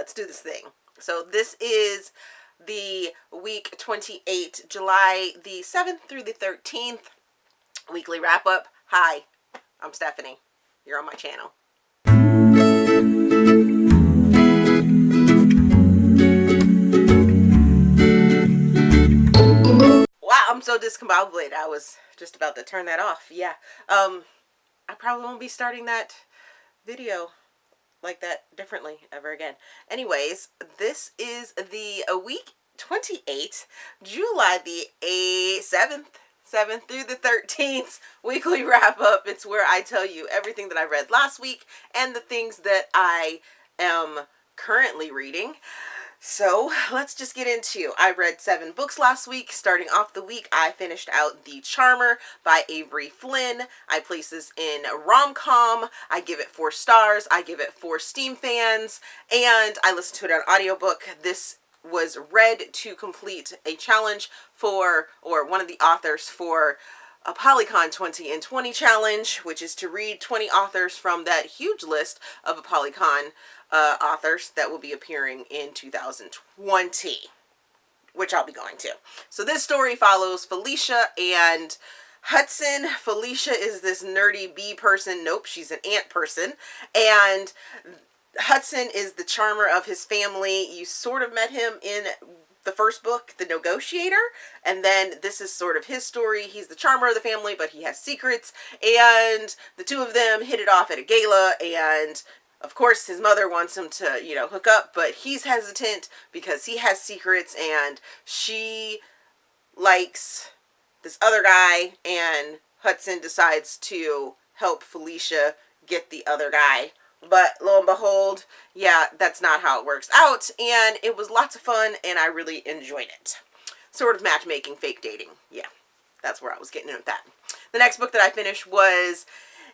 let's do this thing. So this is the week 28, July the 7th through the 13th, weekly wrap-up. Hi, I'm Stephanie. You're on my channel. Wow, I'm so discombobulated. I was just about to turn that off. Yeah. I probably won't be starting that video like that differently ever again. Anyways, this is the week 28, July the 7th through the 13th weekly wrap up. It's where I tell you everything that I read last week and the things that I am currently reading. So let's just get into, I read 7 books last week. Starting off the week, I finished out The Charmer by Avery Flynn. I place this in rom-com. I give it 4 stars. I give it 4 Steam fans, and I listened to it on audiobook. This was read to complete a challenge for, or one of the authors for, a Polycon 20 in 20 challenge, which is to read 20 authors from that huge list of a Polycon authors that will be appearing in 2020, which I'll be going to. So this story follows Felicia and Hudson. Felicia is this nerdy bee person. Nope, she's an ant person. And Hudson is the charmer of his family. You sort of met him in the first book, The Negotiator, and then this is sort of his story. He's the charmer of the family, but he has secrets, and the two of them hit it off at a gala, and of course his mother wants him to, you know, hook up, but he's hesitant because he has secrets, and she likes this other guy, and Hudson decides to help Felicia get the other guy. But lo and behold, yeah, that's not how it works out, and it was lots of fun, and I really enjoyed it. Sort of matchmaking, fake dating. Yeah, that's where I was getting in with that. The next book that I finished was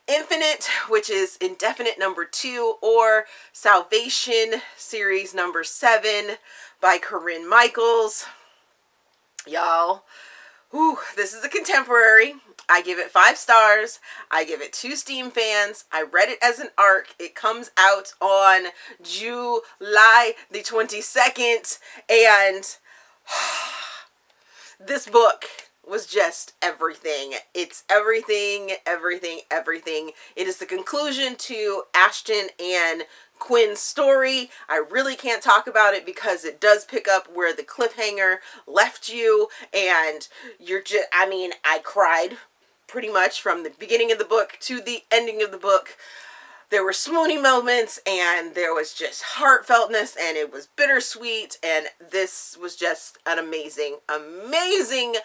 Infinite, which is Indefinite number 2, or Salvation series number 7 by Corinne Michaels. Y'all, whew, this is a contemporary. I give it 5 stars. I give it 2 Steam fans. I read it as an ARC. It comes out on July the 22nd. And this book was just everything. It's everything, everything, everything. It is the conclusion to Ashton and Quinn's story. I really can't talk about it because it does pick up where the cliffhanger left you. And you're just, I mean, I cried pretty much from the beginning of the book to the ending of the book. There were swoony moments, and there was just heartfeltness, and it was bittersweet, and this was just an amazing, amazing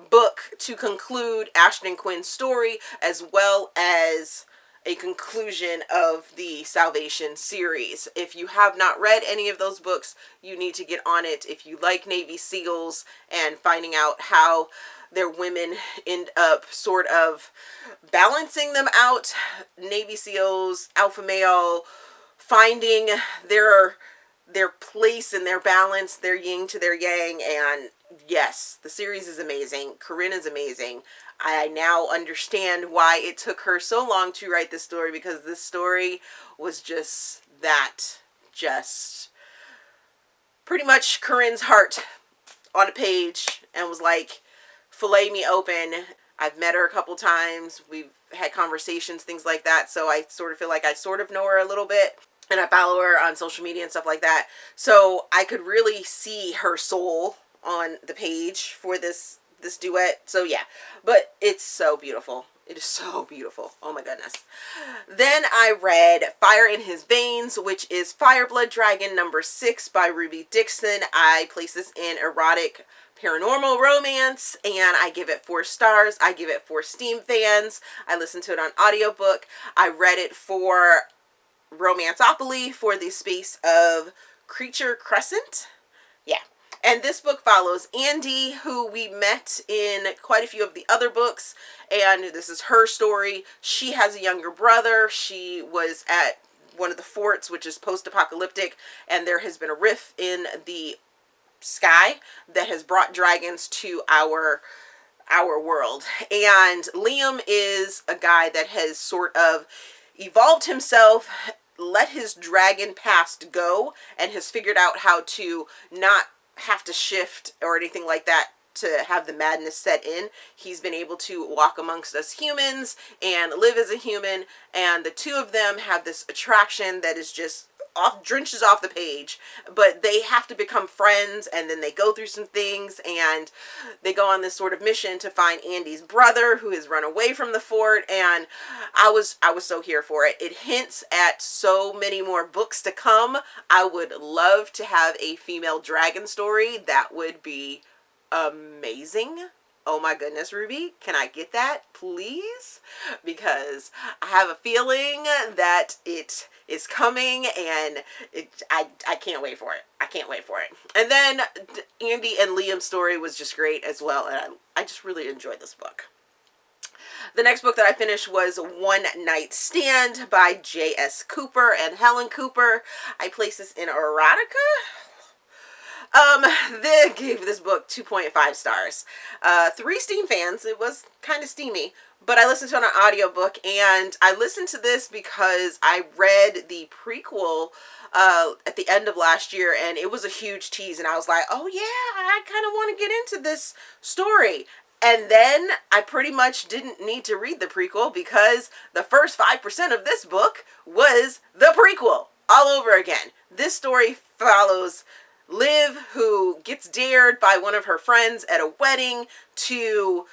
book to conclude Ashton and Quinn's story, as well as a conclusion of the Salvation series. If you have not read any of those books, you need to get on it. If you like Navy SEALs and finding out how their women end up sort of balancing them out, Navy SEALs, alpha male, finding their place and their balance, their yin to their yang, and yes, the series is amazing. Corinne is amazing. I now understand why it took her so long to write this story, because this story was just that, just pretty much Corinne's heart on a page, and was like, fillet me open. I've met her a couple times. We've had conversations, things like that. So I sort of feel like I sort of know her a little bit, and I follow her on social media and stuff like that. So I could really see her soul on the page for this duet. So yeah, but it's so beautiful. It is so beautiful. Oh my goodness. Then I read Fire in His Veins, which is Fire Blood Dragon number 6 by Ruby Dixon. I place this in erotic paranormal romance, and I give it 4 stars. I give it 4 Steam fans. I listened to it on audiobook. I read it for Romanceopoly for the space of Creature Crescent. Yeah. And this book follows Andy, who we met in quite a few of the other books, and this is her story. She has a younger brother. She was at one of the forts, which is post-apocalyptic, and there has been a rift in the sky that has brought dragons to our world. And Liam is a guy that has sort of evolved himself let his dragon past go and has figured out how to not have to shift or anything like that to have the madness set in. He's been able to walk amongst us humans and live as a human, and the two of them have this attraction that is just drenches off the page, but they have to become friends, and then they go through some things, and they go on this sort of mission to find Andy's brother who has run away from the fort. And I was so here for it. It hints at so many more books to come. I would love to have a female dragon story. That would be amazing. Oh my goodness, Ruby, can I get that, please? Because I have a feeling that it is coming, and I can't wait for it. I can't wait for it. And then Andy and Liam's story was just great as well, and I just really enjoyed this book. The next book that I finished was One Night Stand by J.S. Cooper and Helen Cooper. I placed this in erotica. They gave this book 2.5 stars. 3 Steam fans. It was kind of steamy, but I listened to it on an audiobook, and I listened to this because I read the prequel at the end of last year, and it was a huge tease, and I was like, oh yeah, I kind of want to get into this story. And then I pretty much didn't need to read the prequel, because the first 5% of this book was the prequel all over again. This story follows Liv, who gets dared by one of her friends at a wedding to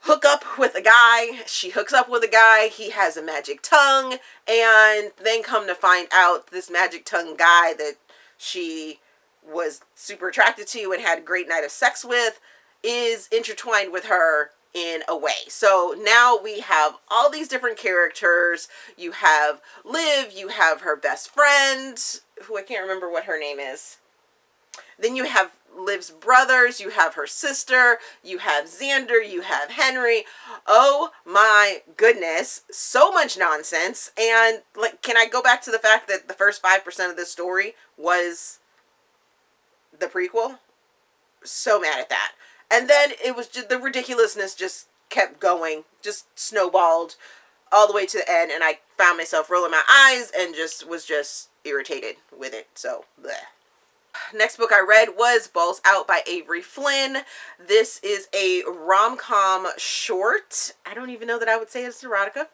hook up with a guy. She hooks up with a guy. He has a magic tongue, and then come to find out this magic tongue guy that she was super attracted to and had a great night of sex with is intertwined with her in a way. So now we have all these different characters. You have Liv, you have her best friend, who I can't remember what her name is. Then you have Liv's brothers, you have her sister, you have Xander, you have Henry. Oh my goodness, so much nonsense. And like, can I go back to the fact that the first 5% of this story was the prequel? So mad at that. And then it was just, the ridiculousness just kept going, just snowballed all the way to the end, and I found myself rolling my eyes and was just irritated with it. So bleh. Next book I read was Balls Out by Avery Flynn. This is a rom-com short. I don't even know that I would say it's erotica.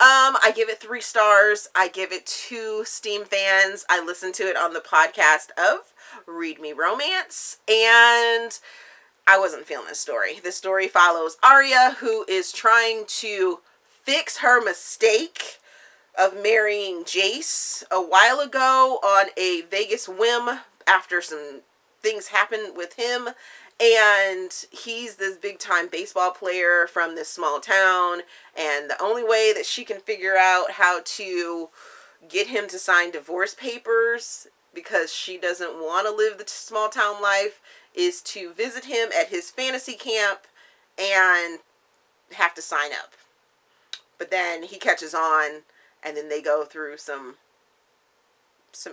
I give it 3 stars. I give it 2 Steam fans. I listened to it on the podcast of Read Me Romance, and I wasn't feeling this story. This story follows Arya, who is trying to fix her mistake of marrying Jace a while ago on a Vegas whim after some things happened with him. And he's this big time baseball player from this small town, and the only way that she can figure out how to get him to sign divorce papers, because she doesn't want to live the small town life, is to visit him at his fantasy camp and have to sign up. But then he catches on, and then they go through some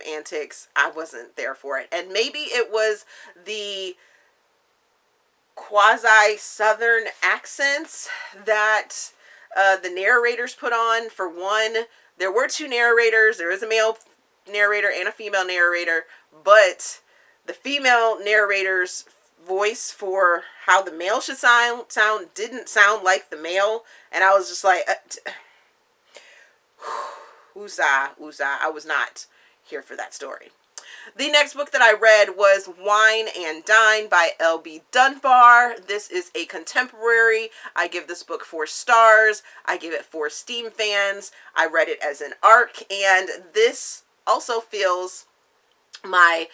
antics. I wasn't there for it. And maybe it was the quasi-southern accents that the narrators put on. For one, there were 2 narrators. There is a male narrator and a female narrator, but the female narrator's voice for how the male should sound didn't sound like the male, and I was just like, woosah. I was not here for that story. The next book that I read was Wine and Dine by L.B. Dunbar. This is a contemporary. I give this book 4 stars. I give it 4 Steam fans. I read it as an arc, and this also feels my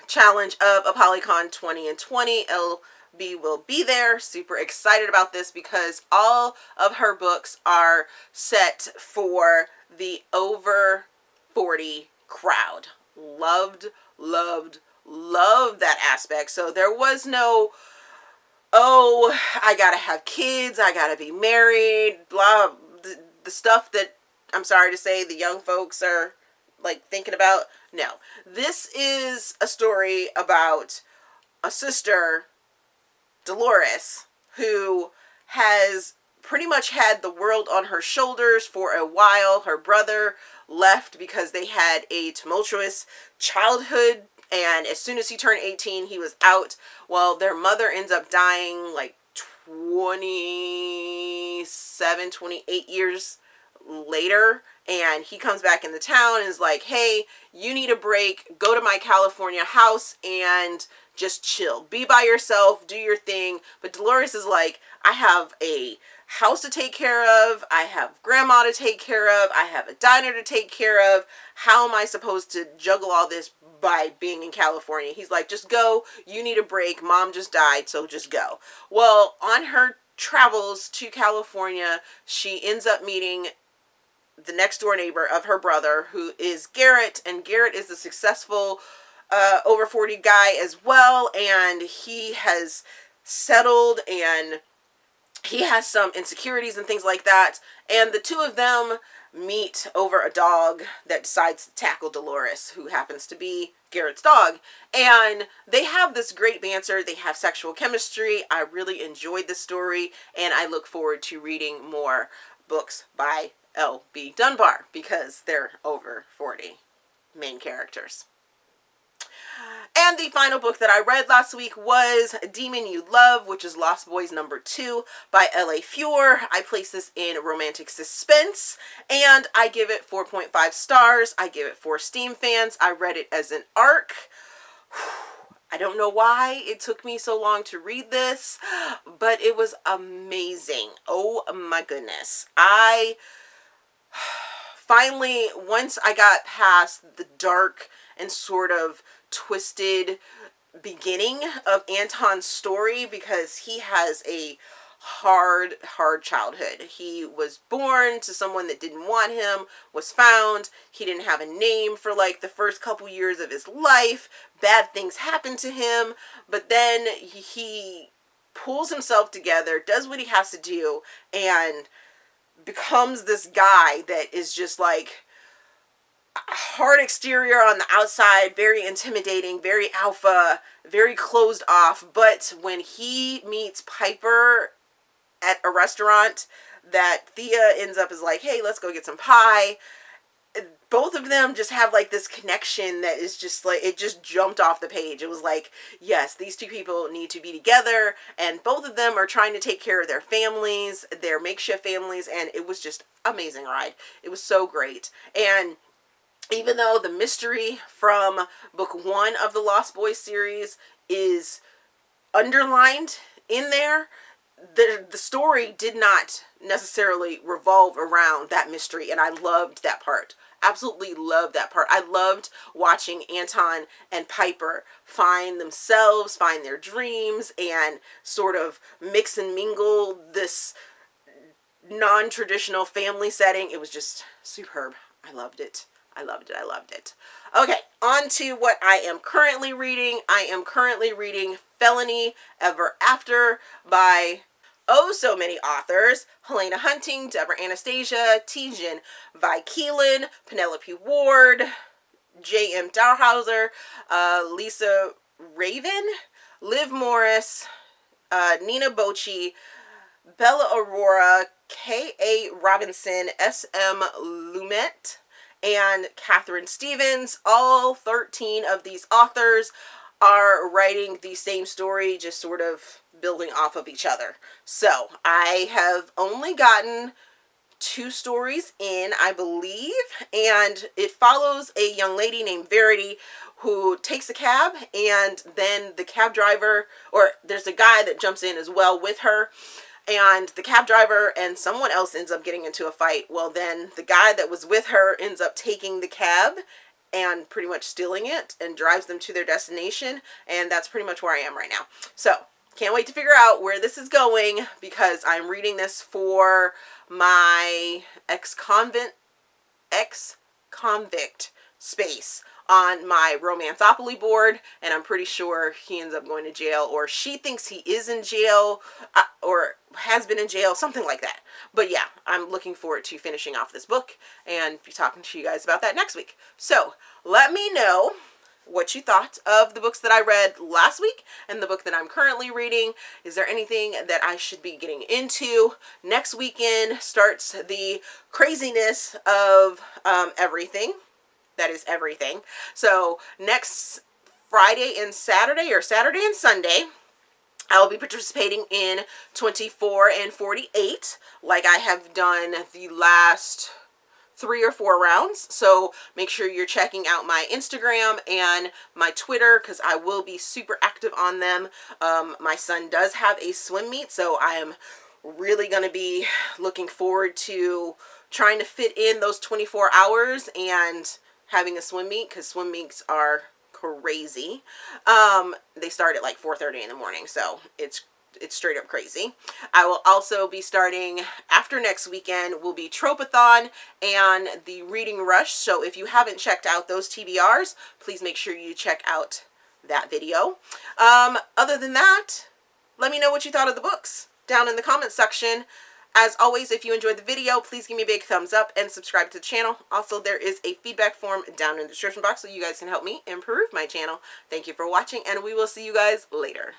challenge of ApollyCon 20 and 20. LB will be there. Super excited about this because all of her books are set for the over 40 crowd. Loved that aspect. So there was no, oh, I gotta have kids, I gotta be married, blah, the stuff that, I'm sorry to say, the young folks are like thinking about. No, this is a story about a sister, Dolores, who has pretty much had the world on her shoulders for a while. Her brother left because they had a tumultuous childhood, and as soon as he turned 18, he was out. Well, their mother ends up dying like 27, 28 years later, and he comes back in the town and is like, hey, you need a break, go to my California house and just chill, be by yourself, do your thing. But Dolores is like, I have a house to take care of, I have grandma to take care of, I have a diner to take care of. How am I supposed to juggle all this by being in California? He's like, just go, you need a break, mom just died, so just go. Well, on her travels to California, she ends up meeting the next door neighbor of her brother, who is Garrett, and Garrett is a successful over 40 guy as well, and he has settled, and he has some insecurities and things like that, and the two of them meet over a dog that decides to tackle Dolores, who happens to be Garrett's dog, and they have this great banter, they have sexual chemistry. I really enjoyed the story, and I look forward to reading more books by L.B. Dunbar, because they're over 40 main characters. And the final book that I read last week was Demon You Love, which is Lost Boys #2 by L.A. Fiore. I place this in romantic suspense, and I give it 4.5 stars. I give it 4 Steam fans. I read it as an arc. I don't know why it took me so long to read this, but it was amazing. Oh my goodness. I finally, once I got past the dark and sort of twisted beginning of Anton's story, because he has a hard childhood. He was born to someone that didn't want him, was found, he didn't have a name for like the first couple years of his life, bad things happened to him, but then he pulls himself together, does what he has to do, and becomes this guy that is just like hard exterior on the outside, very intimidating, very alpha, very closed off. But when he meets Piper at a restaurant, that Thea ends up is like, hey, let's go get some pie. Both of them just have like this connection that is just like, it just jumped off the page. It was like, yes, these two people need to be together, and both of them are trying to take care of their families, their makeshift families, and it was just amazing ride. It was so great. And even though the mystery from book 1 of the Lost Boys series is underlined in there, the story did not necessarily revolve around that mystery, and I loved that part. Absolutely loved that part. I loved watching Anton and Piper find themselves, find their dreams, and sort of mix and mingle this non-traditional family setting. It was just superb. I loved it. I loved it. I loved it. Okay, on to what I am currently reading. I am currently reading Felony Ever After by so many authors: Helena Hunting, Deborah Anastasia, Tijan Keelan, Penelope Ward, J.M. Dowhauser, Lisa Raven, Liv Morris, Nina Bocci, Bella Aurora, K.A. Robinson, S.M. Lumet, and Catherine Stevens. All 13 of these authors are writing the same story, just sort of building off of each other. So I have only gotten 2 stories in, I believe, and it follows a young lady named Verity who takes a cab, and then the cab driver, or there's a guy that jumps in as well with her, and the cab driver and someone else ends up getting into a fight. Well, then the guy that was with her ends up taking the cab and pretty much stealing it and drives them to their destination, and that's pretty much where I am right now. So can't wait to figure out where this is going, because I'm reading this for my ex-convict space on my Romanceopoly board, and I'm pretty sure he ends up going to jail, or she thinks he is in jail, or has been in jail, something like that. But yeah, I'm looking forward to finishing off this book and be talking to you guys about that next week. So let me know what you thought of the books that I read last week and the book that I'm currently reading. Is there anything that I should be getting into? Next weekend starts the craziness of everything. That is everything. So next Friday and Saturday, or Saturday and Sunday, I will be participating in 24 and 48 like I have done the last 3 or 4 rounds. So make sure you're checking out my Instagram and my Twitter, because I will be super active on them. My son does have a swim meet, so I am really going to be looking forward to trying to fit in those 24 hours and having a swim meet, because swim meets are crazy. They start at like 4:30 in the morning, so it's straight up crazy. I will also be starting, after next weekend, will be Tropathon and the Reading Rush. So if you haven't checked out those TBRs, please make sure you check out that video. Other than that, let me know what you thought of the books down in the comments section. As always, if you enjoyed the video, please give me a big thumbs up and subscribe to the channel. Also, there is a feedback form down in the description box so you guys can help me improve my channel. Thank you for watching, and we will see you guys later.